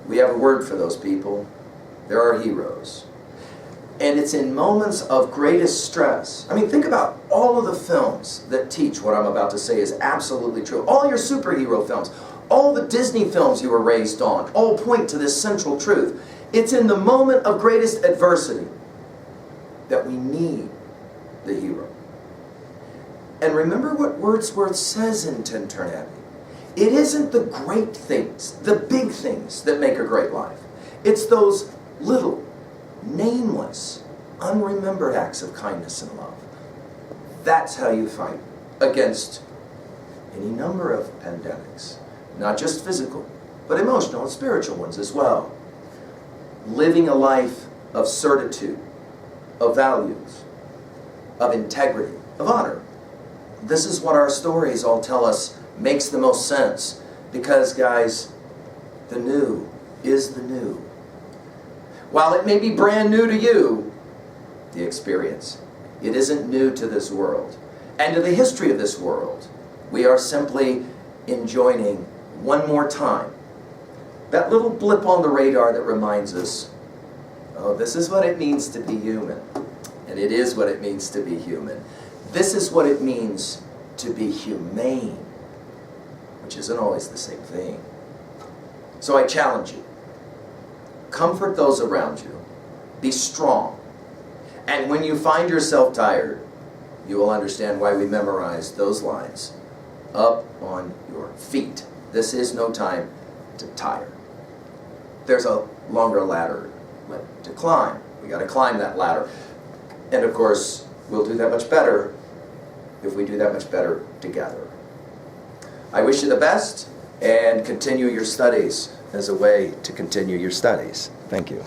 We have a word for those people. They're our heroes. And it's in moments of greatest stress. I mean, think about all of the films that teach what I'm about to say is absolutely true. All your superhero films, all the Disney films you were raised on, all point to this central truth. It's in the moment of greatest adversity that we need the hero. And remember what Wordsworth says in Tintern Abbey. It isn't the great things, the big things that make a great life. It's those little, nameless, unremembered acts of kindness and love. That's how you fight against any number of pandemics. Not just physical, but emotional and spiritual ones as well. Living a life of certitude, of values, of integrity, of honor. This is what our stories all tell us makes the most sense. Because, guys, the new is the new. While it may be brand new to you, the experience, it isn't new to this world and to the history of this world. We are simply enjoining one more time that little blip on the radar that reminds us, oh, this is what it means to be human. And it is what it means to be human. This is what it means to be humane, which isn't always the same thing. So I challenge you. Comfort those around you. Be strong. And when you find yourself tired, you will understand why we memorize those lines. Up on your feet. This is no time to tire. There's a longer ladder to climb. We got to climb that ladder. And of course, we'll do that much better if we do that much better together. I wish you the best, and continue your studies as a way to continue your studies. Thank you.